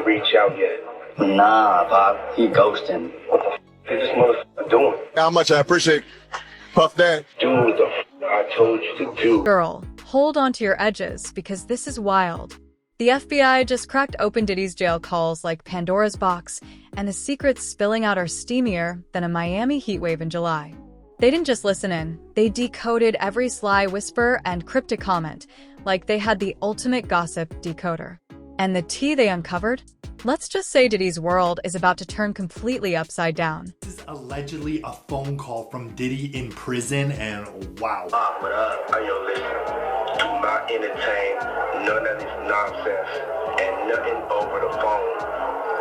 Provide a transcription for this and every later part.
reach out yet? Nah, Pop. He ghosting. What the f is this motherfucker doing? How much I appreciate Puff Daddy. Do what the f I told you to do. Girl, hold on to your edges because this is wild. The FBI just cracked open Diddy's jail calls like Pandora's box, and the secrets spilling out are steamier than a Miami heatwave in July. They didn't just listen in, they decoded every sly whisper and cryptic comment, like they had the ultimate gossip decoder. And the tea they uncovered? Let's just say Diddy's world is about to turn completely upside down. This is allegedly a phone call from Diddy in prison, and wow. What up? Yo, listen. Do not entertain none of this nonsense and nothing over the phone.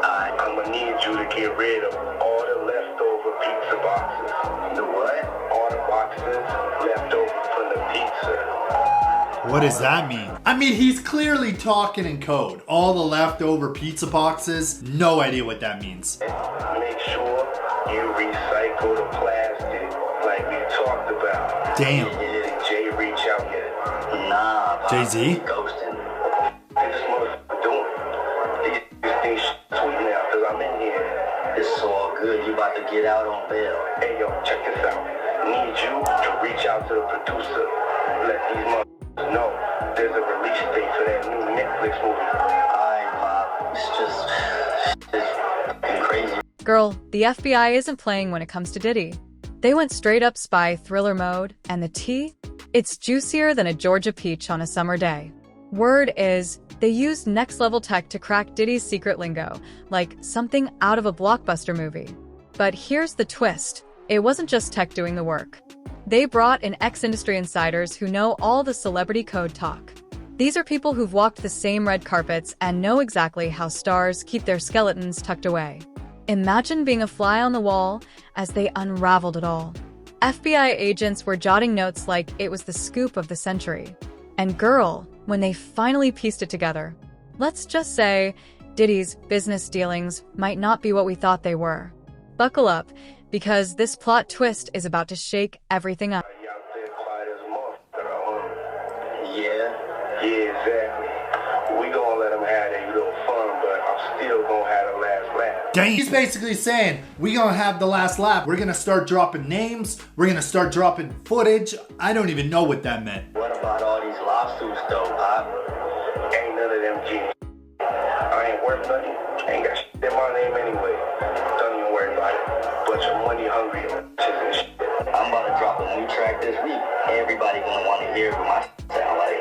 I'm gonna need you to get rid of all the leftover pizza boxes. The what? All the boxes left over from the pizza. What does that mean? I mean, he's clearly talking in code. All the leftover pizza boxes, no idea what that means. Make sure you recycle the plastic like we talked about. Damn. Did Jay reach out yet? Nah, Pop. Jay-Z? He ghosting. This motherfucker doing? These things sweet now because I'm in here. It's all good. You about to get out on bail. Hey, yo, check this out. Need you to reach out to the producer. Let these motherfuckers know there's a release date for that new Netflix movie. Alright, Pop. It's fucking crazy. Girl, the FBI isn't playing when it comes to Diddy. They went straight up spy thriller mode, and the tea? It's juicier than a Georgia peach on a summer day. Word is, they used next-level tech to crack Diddy's secret lingo, like something out of a blockbuster movie. But here's the twist. It wasn't just tech doing the work. They brought in ex-industry insiders who know all the celebrity code talk. These are people who've walked the same red carpets and know exactly how stars keep their skeletons tucked away. Imagine being a fly on the wall as they unraveled it all. FBI agents were jotting notes like it was the scoop of the century. And girl, when they finally pieced it together, let's just say Diddy's business dealings might not be what we thought they were. Buckle up, because this plot twist is about to shake everything up. You out there quiet as a motherfucker, Yeah. Yeah, exactly. We gonna let them have their little fun, but I'm still gonna have the last laugh. Dang. He's basically saying, we gonna have the last lap. We're gonna start dropping names. We're gonna start dropping footage. I don't even know what that meant. What about all these lawsuits though, Pop? Ain't none of them G. I ain't worth nothing. Ain't got shit in my name anyway. Don't even worry about it. Bunch of money hungry and shit. I'm about to drop a new track this week. Everybody gonna want to hear what my sound like.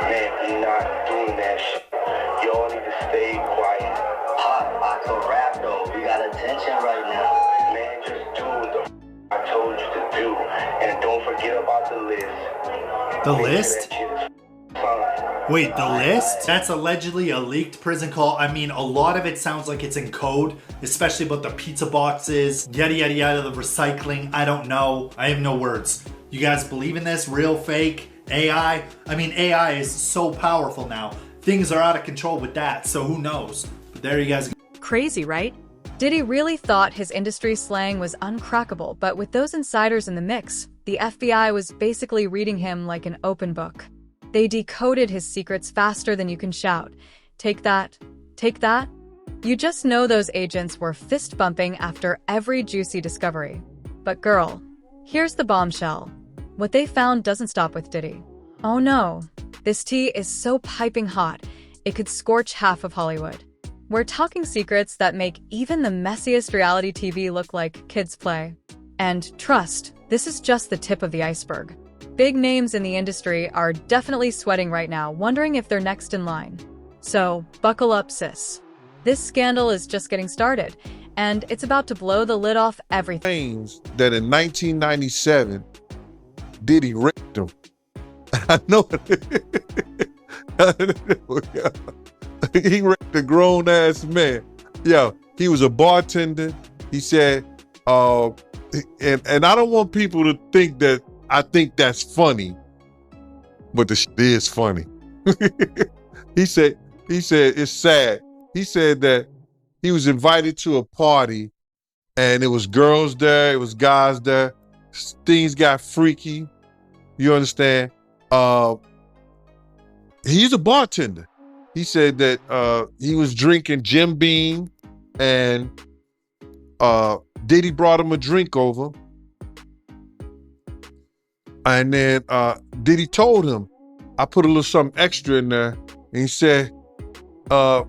Man, we not doing that shit. Y'all need to stay quiet. Pop, I could rap though. We got attention right now. Man, just do what the I told you to do. And don't forget about the list. The Make sure list? that shit is fine. Wait, the list? That's allegedly a leaked prison call. I mean, a lot of it sounds like it's in code, especially about the pizza boxes, yada yada yada, the recycling. I don't know. I have no words. You guys believe in this? Real, fake, AI? I mean, AI is so powerful now. Things are out of control with that, so who knows? But there you guys go. Crazy, right? Diddy really thought his industry slang was uncrackable, but with those insiders in the mix, the FBI was basically reading him like an open book. They decoded his secrets faster than you can shout. Take that. Take that. You just know those agents were fist-bumping after every juicy discovery. But girl, here's the bombshell. What they found doesn't stop with Diddy. Oh no, this tea is so piping hot, it could scorch half of Hollywood. We're talking secrets that make even the messiest reality TV look like kids play. And trust, this is just the tip of the iceberg. Big names in the industry are definitely sweating right now, wondering if they're next in line. So, buckle up, sis. This scandal is just getting started, and it's about to blow the lid off everything. Claims that in 1997, Diddy raped him. I know it. He raped a grown-ass man. Yeah, he was a bartender. He said, and I don't want people to think that I think that's funny, but the shit is funny. He said it's sad. He said that he was invited to a party and it was girls there, it was guys there. Things got freaky. You understand? He's a bartender. he said that he was drinking Jim Beam, and Diddy brought him a drink over, and then Diddy told him, I put a little something extra in there, and he said, yo,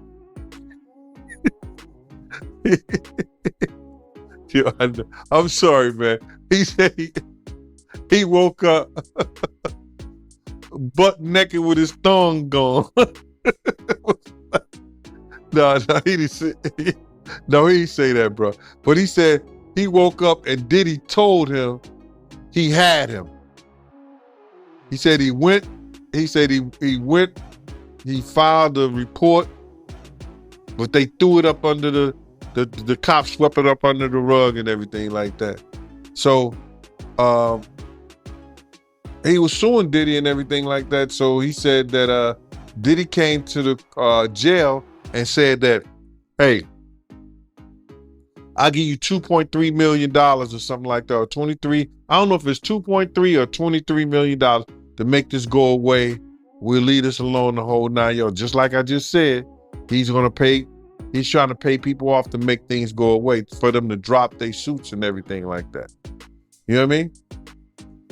I'm sorry, man. He said he woke up butt naked with his thong gone. No, he didn't say. No, he didn't say that, bro. But he said he woke up and Diddy told him he had him. He said he went. He said he went. He filed a report, but they threw it up under the cops swept it up under the rug and everything like that. So he was suing Diddy and everything like that. So he said that Diddy came to the jail and said that, hey, I'll give you $2.3 million or something like that, or 23. I don't know if it's 2.3 or $23 million to make this go away. We'll leave this alone the whole 9 yards. Just like I just said, he's trying to pay people off to make things go away, for them to drop their suits and everything like that. You know what I mean?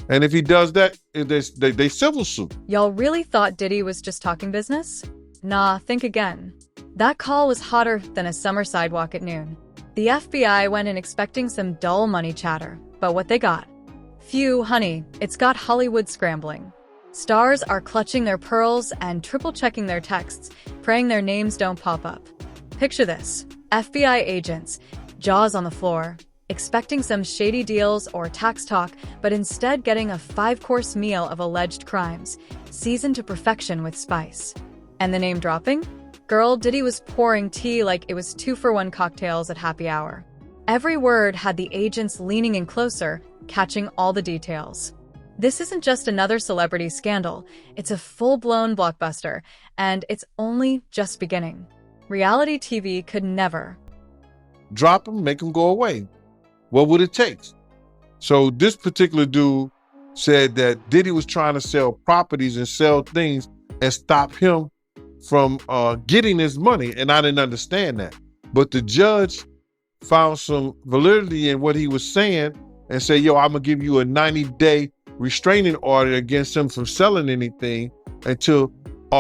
And if he does that, they civil suit. Y'all really thought Diddy was just talking business? Nah, think again. That call was hotter than a summer sidewalk at noon. The FBI went in expecting some dull money chatter, but what they got? Phew, honey, it's got Hollywood scrambling. Stars are clutching their pearls and triple-checking their texts, praying their names don't pop up. Picture this: FBI agents, jaws on the floor, expecting some shady deals or tax talk, but instead getting a 5-course meal of alleged crimes, seasoned to perfection with spice. And the name dropping? Girl, Diddy was pouring tea like it was 2-for-1 cocktails at happy hour. Every word had the agents leaning in closer, catching all the details. This isn't just another celebrity scandal, it's a full-blown blockbuster, and it's only just beginning. Reality TV could never drop them, make them go away. What would it take? So this particular dude said that Diddy was trying to sell properties and sell things and stop him from getting his money, and I didn't understand that. But the judge found some validity in what he was saying and said, yo, I'm gonna give you a 90-day restraining order against him from selling anything until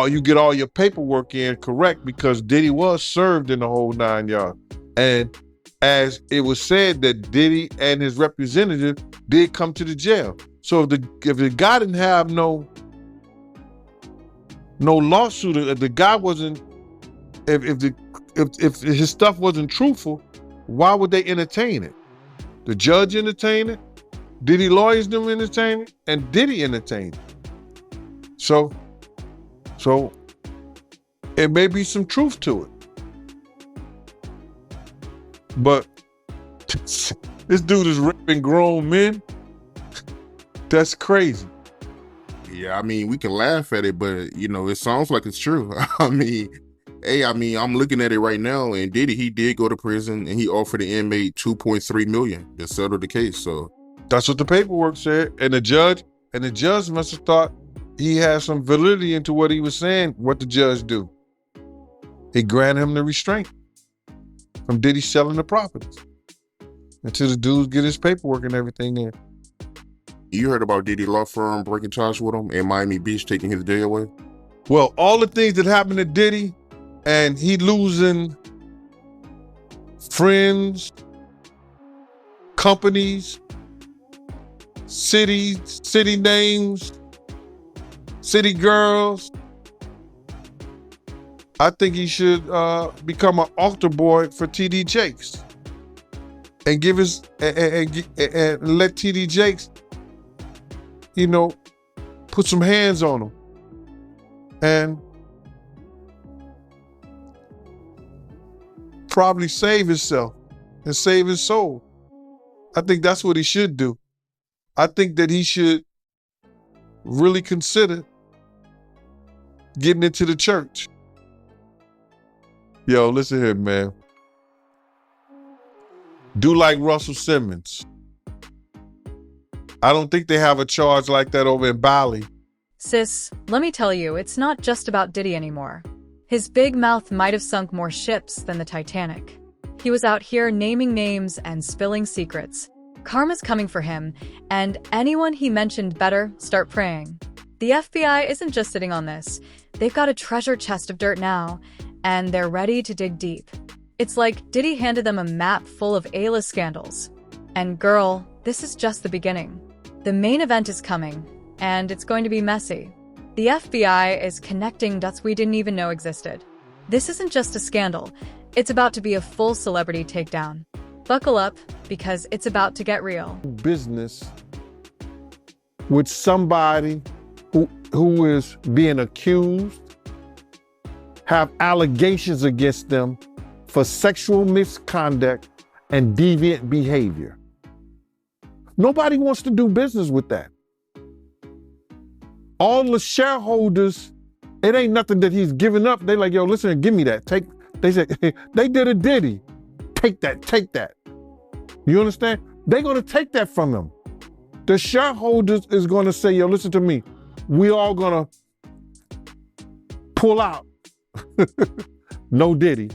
you get all your paperwork in correct, because Diddy was served in the whole 9 yards. And as it was said that Diddy and his representative did come to the jail. So if the guy didn't have no lawsuit, if the guy wasn't, if his stuff wasn't truthful, why would they entertain it? The judge entertained it, Diddy lawyers them entertain it, and Diddy entertained it. So it may be some truth to it. But this dude is raping grown men. That's crazy. Yeah, I mean, we can laugh at it, but it sounds like it's true. I'm looking at it right now, and Diddy, he did go to prison, and he offered the inmate $2.3 million to settle the case. So that's what the paperwork said, and the judge must have thought he had some validity into what he was saying. What the judge do? He granted him the restraint from Diddy selling the properties until the dudes get his paperwork and everything in. You heard about Diddy law firm breaking ties with him and Miami Beach taking his day away? Well, all the things that happened to Diddy, and he losing friends, companies, cities, city names, city girls. I think he should become an altar boy for TD Jakes and give his and let TD Jakes, put some hands on him and probably save himself and save his soul. I think that's what he should do. I think that he should really consider getting into the church. Yo, listen here, man. Do like Russell Simmons. I don't think they have a charge like that over in Bali. Sis, let me tell you, it's not just about Diddy anymore. His big mouth might have sunk more ships than the Titanic. He was out here naming names and spilling secrets. Karma's coming for him, and anyone he mentioned better start praying. The FBI isn't just sitting on this. They've got a treasure chest of dirt now, and they're ready to dig deep. It's like Diddy handed them a map full of A-list scandals. And girl, this is just the beginning. The main event is coming, and it's going to be messy. The FBI is connecting dots we didn't even know existed. This isn't just a scandal. It's about to be a full celebrity takedown. Buckle up, because it's about to get real. Business with somebody who is being accused, have allegations against them for sexual misconduct and deviant behavior. Nobody wants to do business with that. All the shareholders, it ain't nothing that he's giving up. They like, yo, listen, give me that. They said, they did a Diddy. Take that. You understand? They're gonna take that from him. The shareholders is gonna say, yo, listen to me. We all gonna pull out. No Diddy.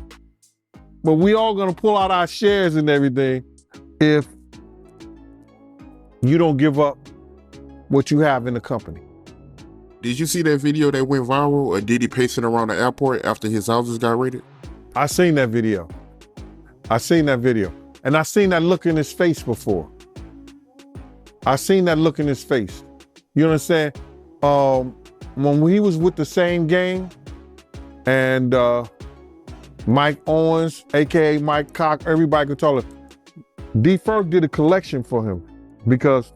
But we all gonna pull out our shares and everything if you don't give up what you have in the company. Did you see that video that went viral of Diddy pacing around the airport after his houses got raided? I seen that video. And I seen that look in his face before. I seen that look in his face. You understand? When he was with the same gang and Mike Owens, AKA Mike Cock, everybody could tell it. Deciphers did a collection for him because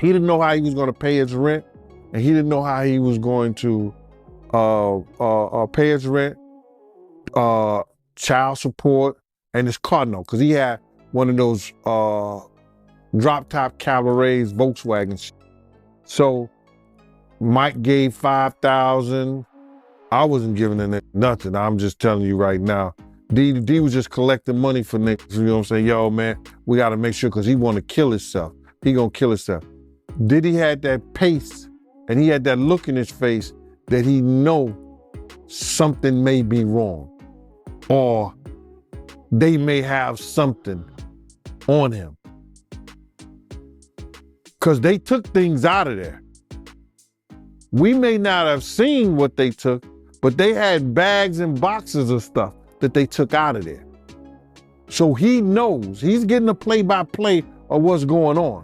he didn't know how he was going to pay his rent, and he didn't know how he was going to pay his rent, child support, and his car note, because he had one of those drop-top cabarets, Volkswagens. So Mike gave $5,000. I wasn't giving him nothing. I'm just telling you right now. D was just collecting money for niggas. You know what I'm saying? Yo, man, we got to make sure, because he want to kill himself. He gonna kill himself. Diddy had that pace, and he had that look in his face that he know something may be wrong, or they may have something on him. Because they took things out of there. We may not have seen what they took, but they had bags and boxes of stuff that they took out of there. So he knows, he's getting a play-by-play of what's going on.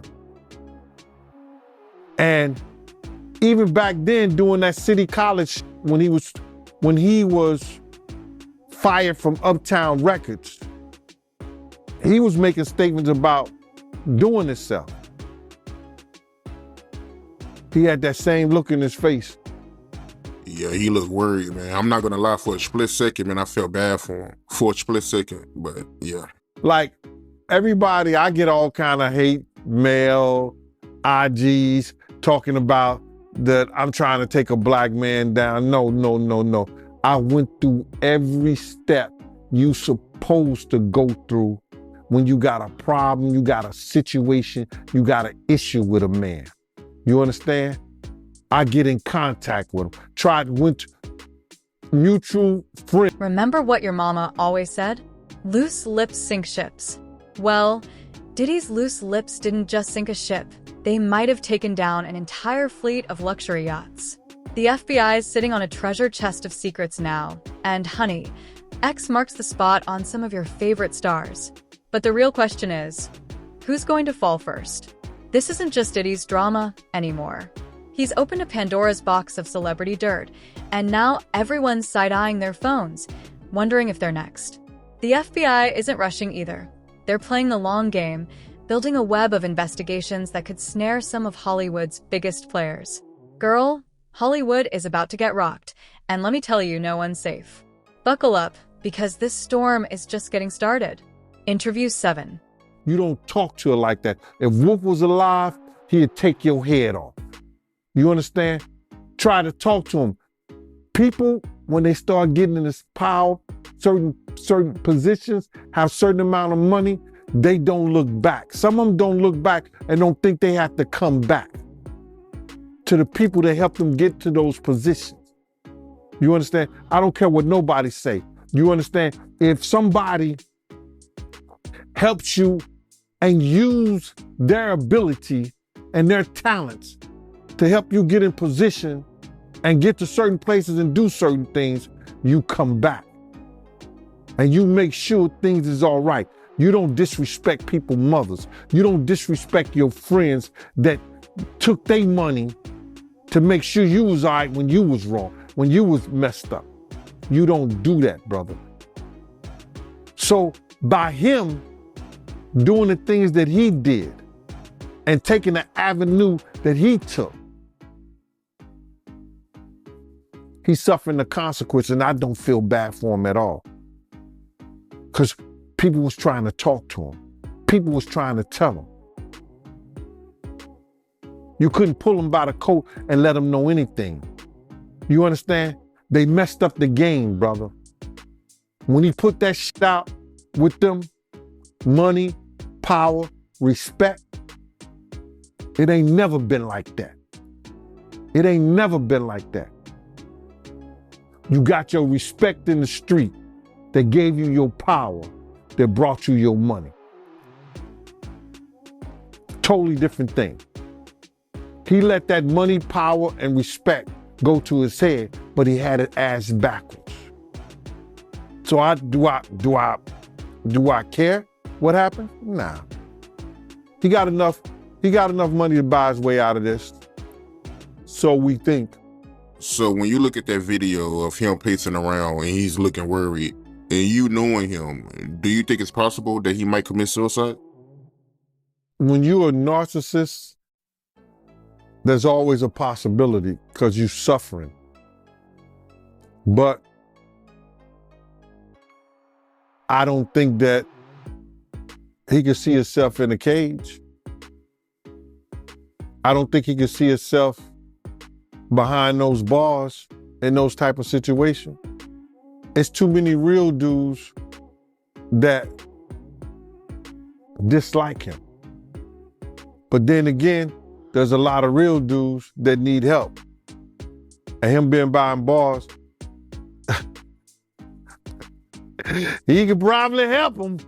And even back then, doing that City College, when he was fired from Uptown Records, he was making statements about doing himself. He had that same look in his face. Yeah, he looked worried, man. I'm not gonna lie, for a split second, man, I felt bad for him. For a split second, but yeah. Like, everybody, I get all kind of hate mail, IGs, talking about that I'm trying to take a black man down. No. I went through every step you supposed to go through when you got a problem, you got a situation, you got an issue with a man. You understand? I get in contact with him. Went mutual friend. Remember what your mama always said? Loose lips sink ships. Well, Diddy's loose lips didn't just sink a ship. They might have taken down an entire fleet of luxury yachts. The FBI is sitting on a treasure chest of secrets now. And honey, X marks the spot on some of your favorite stars. But the real question is, who's going to fall first? This isn't just Diddy's drama anymore. He's opened a Pandora's box of celebrity dirt, and now everyone's side-eyeing their phones, wondering if they're next. The FBI isn't rushing either. They're playing the long game, building a web of investigations that could snare some of Hollywood's biggest players. Girl, Hollywood is about to get rocked, and let me tell you, no one's safe. Buckle up, because this storm is just getting started. Interview 7. You don't talk to her like that. If Wolf was alive, he'd take your head off. You understand? Try to talk to him. People, when they start getting in this power, certain positions, have certain amount of money, they don't look back. Some of them don't look back and don't think they have to come back to the people that help them get to those positions. You understand? I don't care what nobody say. You understand? If somebody helps you and use their ability and their talents to help you get in position and get to certain places and do certain things, you come back. And you make sure things is all right. You don't disrespect people's mothers. You don't disrespect your friends that took their money to make sure you was all right when you was wrong, when you was messed up. You don't do that, brother. So by him doing the things that he did and taking the avenue that he took, he's suffering the consequence, and I don't feel bad for him at all. Because people was trying to talk to him. People was trying to tell him. You couldn't pull him by the coat and let him know anything. You understand? They messed up the game, brother. When he put that shit out with them, money, power, respect, it ain't never been like that. It ain't never been like that. You got your respect in the street that gave you your power, that brought you your money. Totally different thing. He let that money, power, and respect go to his head, but he had it ass backwards. So do I care what happened? Nah. He got enough money to buy his way out of this. So we think. So when you look at that video of him pacing around and he's looking worried, and you knowing him, do you think it's possible that he might commit suicide? When you're a narcissist, there's always a possibility because you're suffering. But I don't think that he could see himself in a cage. I don't think he could see himself behind those bars in those type of situations. It's too many real dudes that dislike him. But then again, there's a lot of real dudes that need help. And him being behind bars, he could probably help them.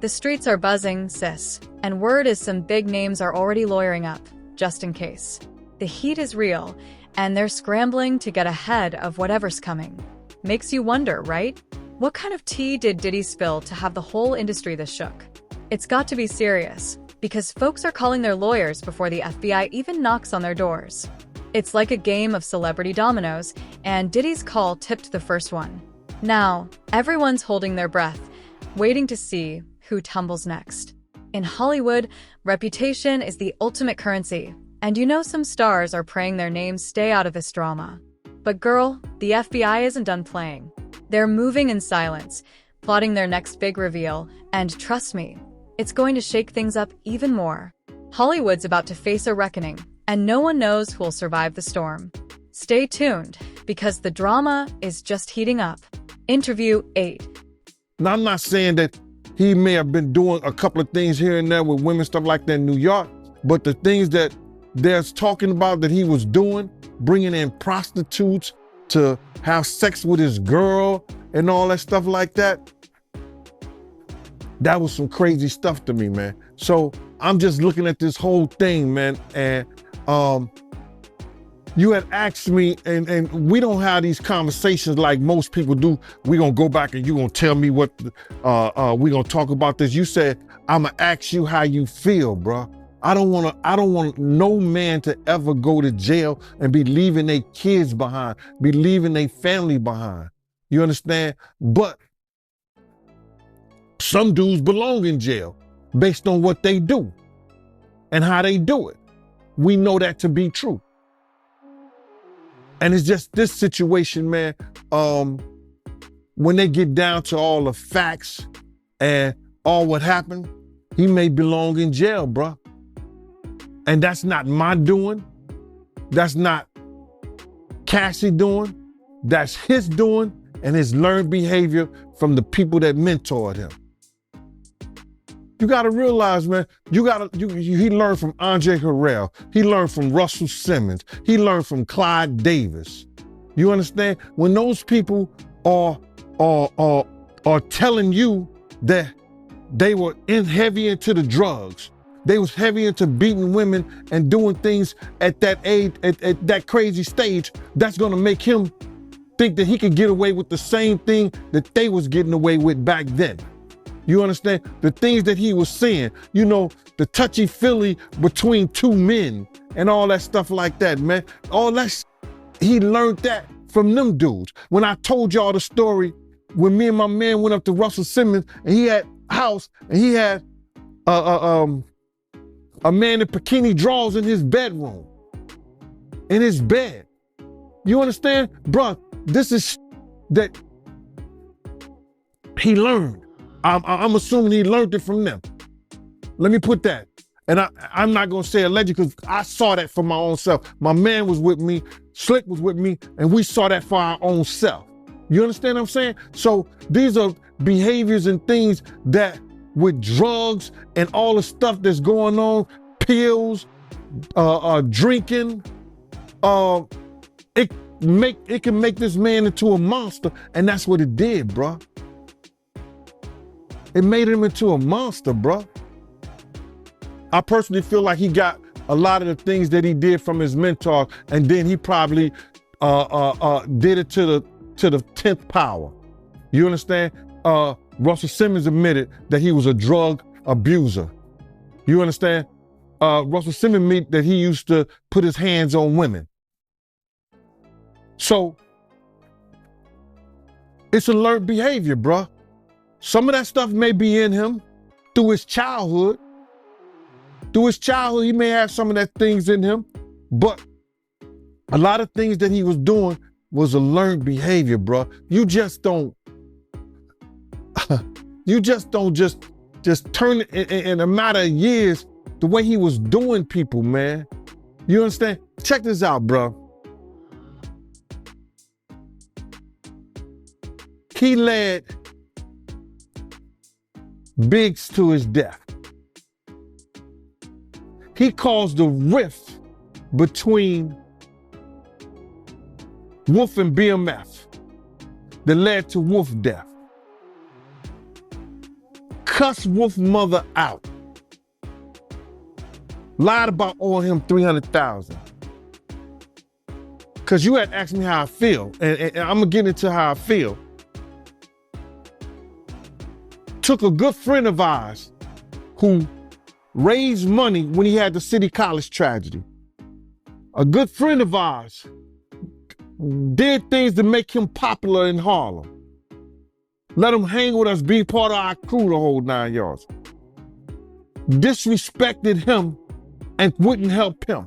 The streets are buzzing, sis, and word is some big names are already lawyering up, just in case. The heat is real, and they're scrambling to get ahead of whatever's coming. Makes you wonder, right? What kind of tea did Diddy spill to have the whole industry this shook? It's got to be serious, because folks are calling their lawyers before the FBI even knocks on their doors. It's like a game of celebrity dominoes, and Diddy's call tipped the first one. Now, everyone's holding their breath, waiting to see who tumbles next. In Hollywood, reputation is the ultimate currency, and you know some stars are praying their names stay out of this drama. But girl, the FBI isn't done playing. They're moving in silence, plotting their next big reveal, and trust me, it's going to shake things up even more. Hollywood's about to face a reckoning, and no one knows who'll survive the storm. Stay tuned, because the drama is just heating up. Interview 8. Now, I'm not saying that he may have been doing a couple of things here and there with women, stuff like that in New York, but the things that there's talking about that he was doing, bringing in prostitutes to have sex with his girl and all that stuff like that, that was some crazy stuff to me, man. So I'm just looking at this whole thing, man, and you had asked me, and we don't have these conversations like most people do. We're gonna go back and you're gonna tell me what, we're gonna talk about this. You said, I'm gonna ask you how you feel, bro. I don't want no man to ever go to jail and be leaving their kids behind, be leaving their family behind. You understand? But some dudes belong in jail based on what they do and how they do it. We know that to be true. And it's just this situation, man, when they get down to all the facts and all what happened, he may belong in jail, bruh. And that's not my doing. That's not Cassie doing. That's his doing and his learned behavior from the people that mentored him. You gotta realize, man, he learned from Andre Harrell. He learned from Russell Simmons. He learned from Clyde Davis. You understand? When those people are telling you that they were heavy into the drugs, they was heavy into beating women and doing things at that age, at that crazy stage, that's gonna make him think that he could get away with the same thing that they was getting away with back then. You understand? The things that he was saying, you know, the touchy-feely between two men and all that stuff like that, man. All that, he learned that from them dudes. When I told y'all the story, when me and my man went up to Russell Simmons and he had a house and he had a man in bikini drawers in his bedroom, in his bed. You understand? Bruh, this is that he learned. I'm assuming he learned it from them. Let me put that. And I'm not gonna say alleged because I saw that for my own self. My man was with me, Slick was with me, and we saw that for our own self. You understand what I'm saying? So these are behaviors and things that with drugs and all the stuff that's going on, pills, drinking, it can make this man into a monster, and that's what it did, bruh. It made him into a monster, bruh. I personally feel like he got a lot of the things that he did from his mentor, and then he probably did it to the 10th power. You understand? Russell Simmons admitted that he was a drug abuser. You understand? Russell Simmons admitted that he used to put his hands on women. So it's a learned behavior, bruh. Some of that stuff may be in him through his childhood. Through his childhood, he may have some of that things in him, but a lot of things that he was doing was a learned behavior, bruh. You just don't just turn it in a matter of years the way he was doing people, man. You understand? Check this out, bruh. He led Biggs to his death. He caused a rift between Wolf and BMF that led to Wolf death. Cussed Wolf mother out. Lied about owing him $300,000. Cause you had asked me how I feel, and I'm gonna get into how I feel. Took a good friend of ours who raised money when he had the City College tragedy. A good friend of ours did things to make him popular in Harlem. Let him hang with us, be part of our crew the whole 9 yards. Disrespected him and wouldn't help him.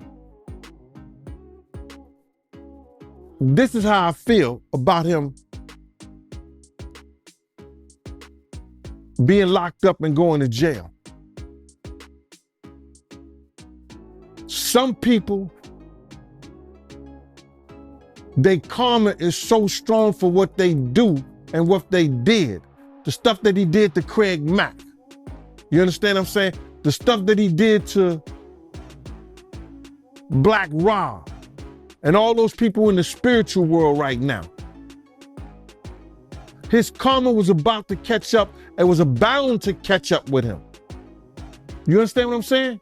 This is how I feel about him being locked up and going to jail. Some people, their karma is so strong for what they do and what they did. The stuff that he did to Craig Mack. You understand what I'm saying? The stuff that he did to Black Rob and all those people in the spiritual world right now. His karma was about to catch up and was bound to catch up with him. You understand what I'm saying?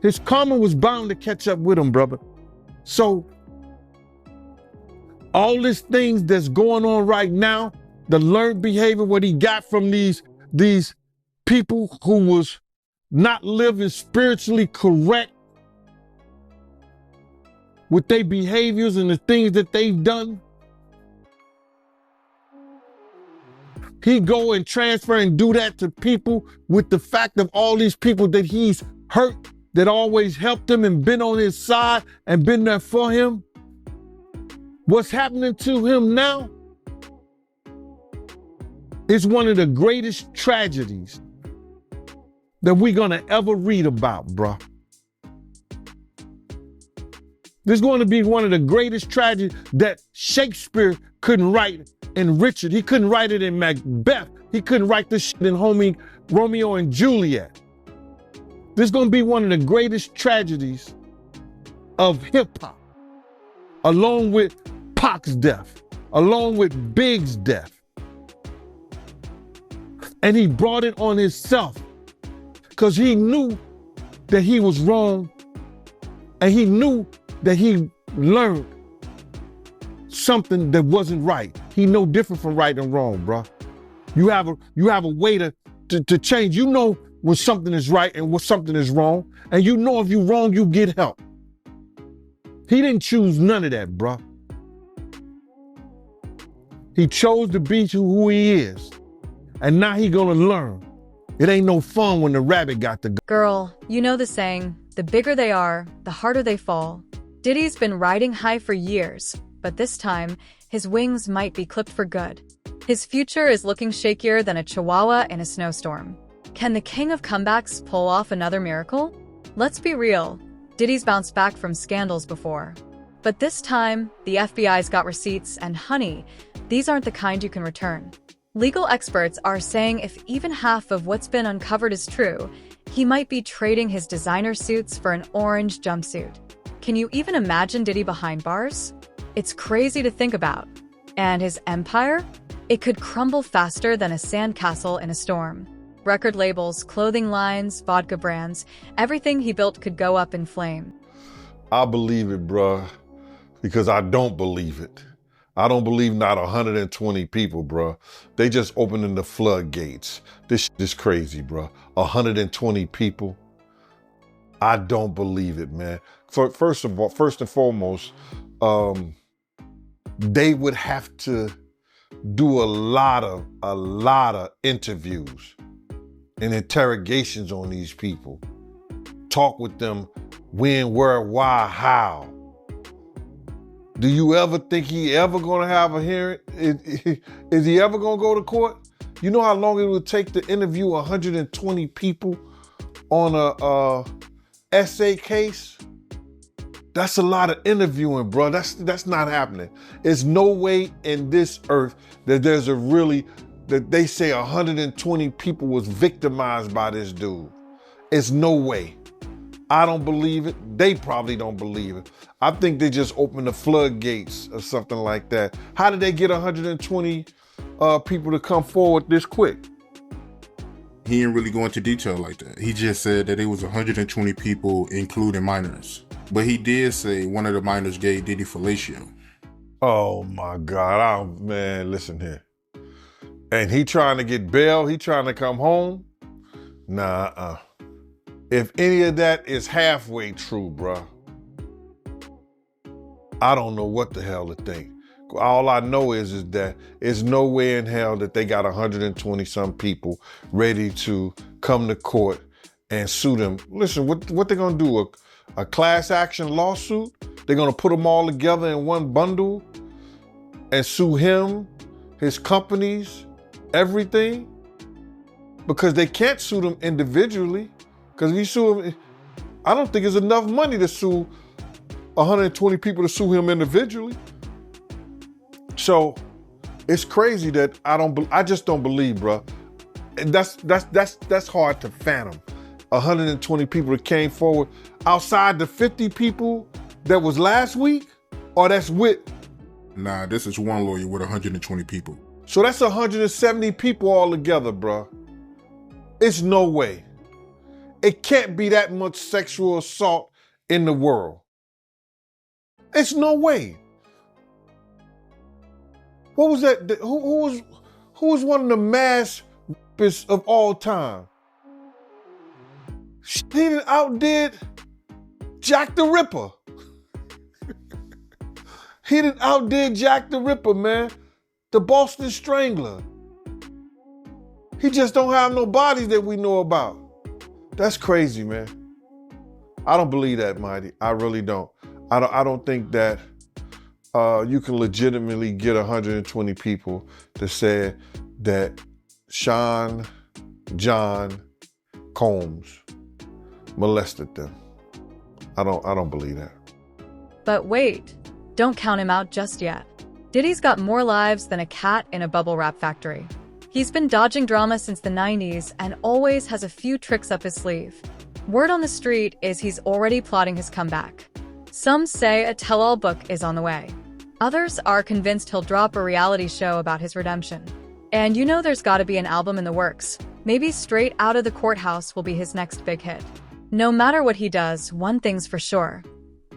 His karma was bound to catch up with him, brother. So all these things that's going on right now, the learned behavior, what he got from these people who was not living spiritually correct with their behaviors and the things that they've done, he go and transfer and do that to people with the fact of all these people that he's hurt, that always helped him and been on his side and been there for him. What's happening to him now is one of the greatest tragedies that we're gonna ever read about, bruh. This is going to be one of the greatest tragedies that Shakespeare couldn't write in Richard. He couldn't write it in Macbeth. He couldn't write this shit in homie Romeo and Juliet. This is going to be one of the greatest tragedies of hip hop, along with Pac's death, along with Big's death. And he brought it on himself because he knew that he was wrong, and he knew that he learned something that wasn't right. He know different from right and wrong, bro. You have a way to change. You know when something is right and when something is wrong, and you know if you're wrong, you get help. He didn't choose none of that, bro. He chose to be who he is, and now he gonna learn. It ain't no fun when the rabbit got the Girl, you know the saying, the bigger they are, the harder they fall. Diddy's been riding high for years, but this time, his wings might be clipped for good. His future is looking shakier than a chihuahua in a snowstorm. Can the king of comebacks pull off another miracle? Let's be real, Diddy's bounced back from scandals before. But this time, the FBI's got receipts, and honey, these aren't the kind you can return. Legal experts are saying if even half of what's been uncovered is true, he might be trading his designer suits for an orange jumpsuit. Can you even imagine Diddy behind bars? It's crazy to think about. And his empire? It could crumble faster than a sandcastle in a storm. Record labels, clothing lines, vodka brands, everything he built could go up in flame. I believe it, bruh, because I don't believe it. I don't believe not 120 people, bruh. They just opening the floodgates. This shit is crazy, bruh. 120 people. I don't believe it, man. First and foremost, they would have to do a lot of interviews and interrogations on these people. Talk with them when, where, why, how. Do you ever think he ever gonna have a hearing? Is he ever gonna go to court? You know how long it would take to interview 120 people on a essay case? That's a lot of interviewing, bro. That's not happening. There's no way in this earth that that they say 120 people was victimized by this dude. It's no way. I don't believe it. They probably don't believe it. I think they just opened the floodgates or something like that. How did they get 120 people to come forward this quick? He didn't really go into detail like that. He just said that it was 120 people, including minors. But he did say one of the minors gave Diddy fellatio. Oh my God, man, listen here. And he trying to get bail, he trying to come home? Nah, If any of that is halfway true, bruh, I don't know what the hell to think. All I know is that there's no way in hell that they got 120 some people ready to come to court and sue them. Listen, what they gonna do? A class action lawsuit? They're gonna put them all together in one bundle and sue him, his companies, everything? Because they can't sue them individually. Because if you sue him, I don't think there's enough money to sue 120 people to sue him individually. So it's crazy that I just don't believe, bro. And that's hard to fathom. 120 people that came forward outside the 50 people that was last week, or that's with? Nah, this is one lawyer with 120 people. So that's 170 people all together, bro. It's no way. It can't be that much sexual assault in the world. It's no way. What was that? Who was one of the mass rapists of all time? He done outdid Jack the Ripper. He done outdid Jack the Ripper, man. The Boston Strangler. He just don't have no bodies that we know about. That's crazy, man. I don't believe that, Mighty. I really don't. I don't think that you can legitimately get 120 people to say that Sean John Combs molested them. I don't believe that. But wait, don't count him out just yet. Diddy's got more lives than a cat in a bubble wrap factory. He's been dodging drama since the 90s and always has a few tricks up his sleeve. Word on the street is he's already plotting his comeback. Some say a tell-all book is on the way. Others are convinced he'll drop a reality show about his redemption. And you know there's gotta be an album in the works. Maybe Straight Outta the Courthouse will be his next big hit. No matter what he does, one thing's for sure.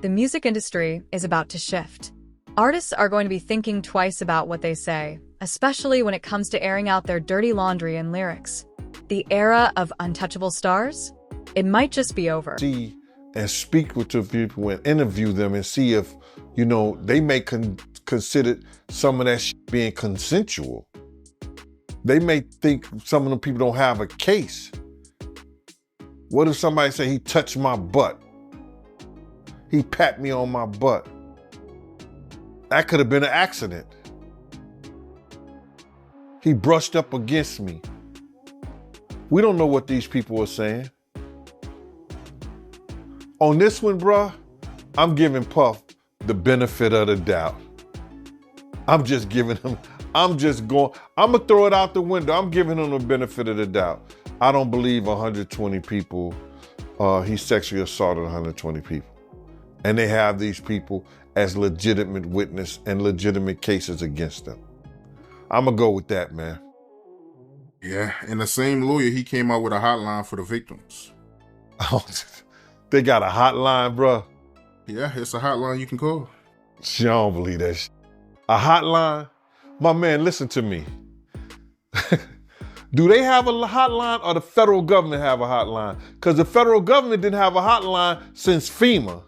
The music industry is about to shift. Artists are going to be thinking twice about what they say, especially when it comes to airing out their dirty laundry in lyrics. The era of untouchable stars? It might just be over. See and speak with the people and interview them and see if, they may consider some of that shit being consensual. They may think some of the people don't have a case. What if somebody say he touched my butt? He pat me on my butt. That could have been an accident. He brushed up against me. We don't know what these people are saying. On this one, bruh, I'm giving Puff the benefit of the doubt. I'm gonna throw it out the window. I'm giving him the benefit of the doubt. I don't believe 120 people, he sexually assaulted 120 people. And they have these people as legitimate witness and legitimate cases against them. I'm gonna go with that, man. Yeah, and the same lawyer, he came out with a hotline for the victims. Oh, they got a hotline, bruh. Yeah, it's a hotline you can call. I don't believe that shit. A hotline? My man, listen to me. Do they have a hotline or the federal government have a hotline? Because the federal government didn't have a hotline since FEMA.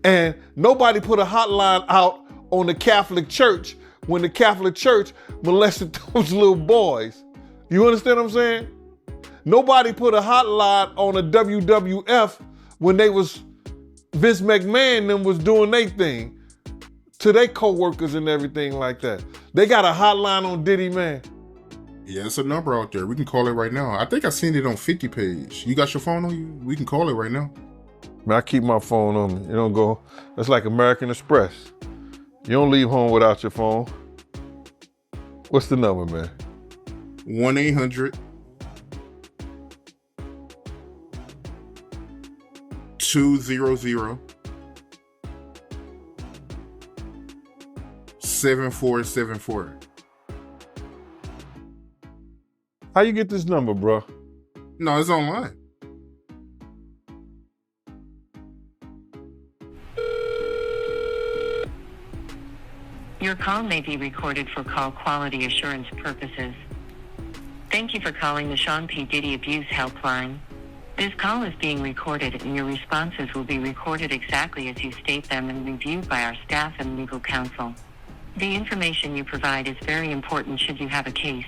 And nobody put a hotline out on the Catholic Church when the Catholic Church molested those little boys. You understand what I'm saying? Nobody put a hotline on a WWF when Vince McMahon and them was doing their thing to their co-workers and everything like that. They got a hotline on Diddy, man. Yeah, it's a number out there. We can call it right now. I think I seen it on 50 page. You got your phone on you? We can call it right now. Man, I keep my phone on me. You don't go, that's like American Express. You don't leave home without your phone. What's the number, man? 1-800 200 7474. How you get this number, bro? No, it's online. Your call may be recorded for call quality assurance purposes. Thank you for calling the Sean P. Diddy Abuse Helpline. This call is being recorded and your responses will be recorded exactly as you state them and reviewed by our staff and legal counsel. The information you provide is very important should you have a case.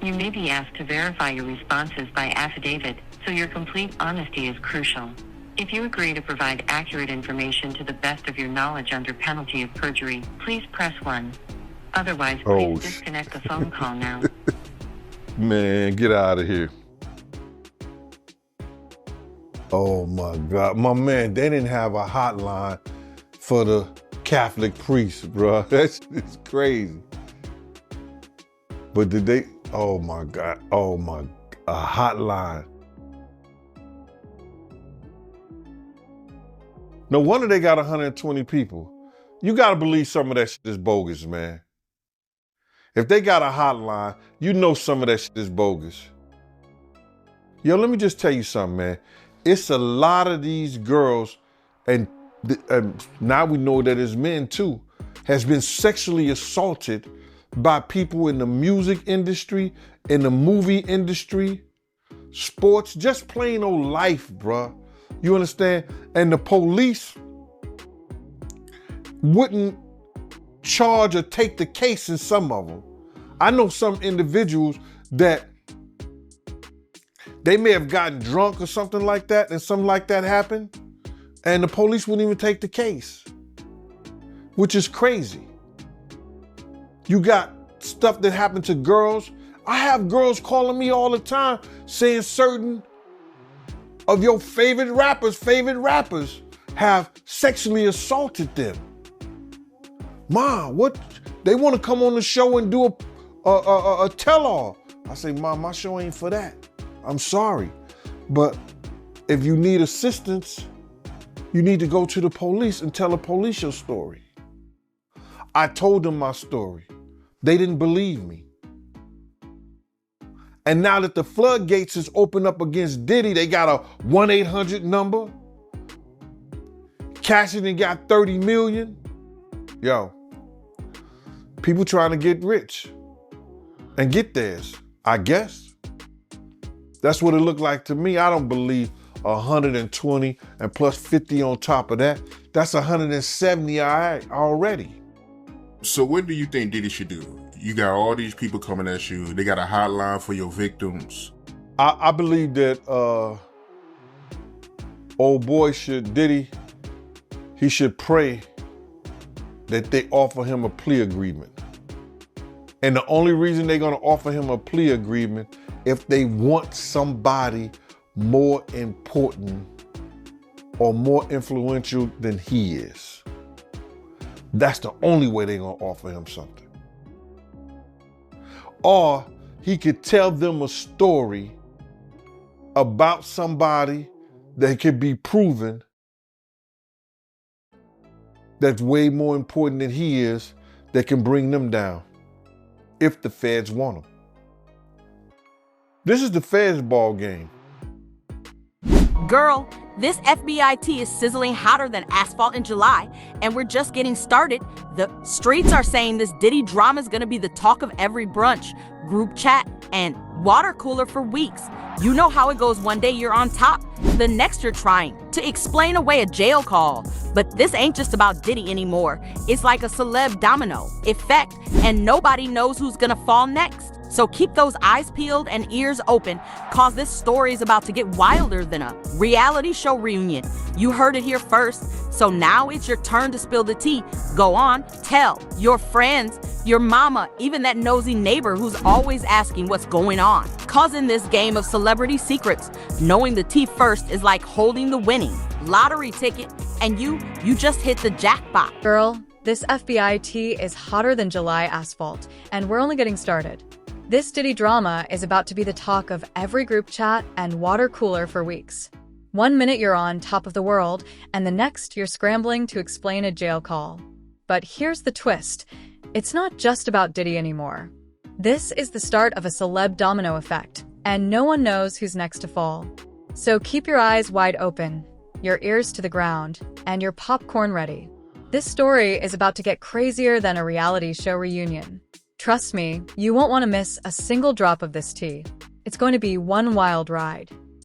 You may be asked to verify your responses by affidavit, so your complete honesty is crucial. If you agree to provide accurate information to the best of your knowledge under penalty of perjury, please press 1. Otherwise, please disconnect the phone call now. Man, get out of here. Oh my God. My man, they didn't have a hotline for the Catholic priests, bro. That's crazy. But did they? Oh my God. A hotline. No wonder they got 120 people. You got to believe some of that shit is bogus, man. If they got a hotline, you know some of that shit is bogus. Yo, let me just tell you something, man. It's a lot of these girls, and now we know that it's men too, has been sexually assaulted by people in the music industry, in the movie industry, sports, just plain old life, bruh. You understand? And the police wouldn't charge or take the case in some of them. I know some individuals that they may have gotten drunk or something like that, and something like that happened, and the police wouldn't even take the case, which is crazy. You got stuff that happened to girls. I have girls calling me all the time saying certain of your favorite rappers have sexually assaulted them. Ma, what? They want to come on the show and do a tell-all. I say, Mom, my show ain't for that. I'm sorry. But if you need assistance, you need to go to the police and tell the police your story. I told them my story. They didn't believe me. And now that the floodgates is open up against Diddy, they got a 1-800 number. Cassidy got 30 million. Yo, people trying to get rich and get theirs, I guess. That's what it looked like to me. I don't believe 120 and plus 50 on top of that. That's 170 already. So what do you think Diddy should do? You got all these people coming at you. They got a hotline for your victims. I believe that old boy Diddy, he should pray that they offer him a plea agreement. And the only reason they're gonna offer him a plea agreement if they want somebody more important or more influential than he is. That's the only way they're gonna offer him something. Or he could tell them a story about somebody that could be proven that's way more important than he is, that can bring them down if the feds want them. This is the feds' ball game. Girl, this FBI is sizzling hotter than asphalt in July, and we're just getting started. The streets are saying this Diddy drama is gonna be the talk of every brunch, group chat, and water cooler for weeks. You know how it goes. One day you're on top, the next you're trying to explain away a jail call. But this ain't just about Diddy anymore. It's like a celeb domino effect, and nobody knows who's gonna fall next. So keep those eyes peeled and ears open, cause this story is about to get wilder than a reality show reunion. You heard it here first, so now it's your turn to spill the tea. Go on, tell your friends, your mama, even that nosy neighbor who's always asking what's going on. Cause in this game of celebrity secrets, knowing the tea first is like holding the winning lottery ticket, and you just hit the jackpot. Girl, this FBI tea is hotter than July asphalt, and we're only getting started. This Diddy drama is about to be the talk of every group chat and water cooler for weeks. 1 minute you're on top of the world, and the next you're scrambling to explain a jail call. But here's the twist. It's not just about Diddy anymore. This is the start of a celeb domino effect, and no one knows who's next to fall. So keep your eyes wide open, your ears to the ground, and your popcorn ready. This story is about to get crazier than a reality show reunion. Trust me, you won't want to miss a single drop of this tea. It's going to be one wild ride.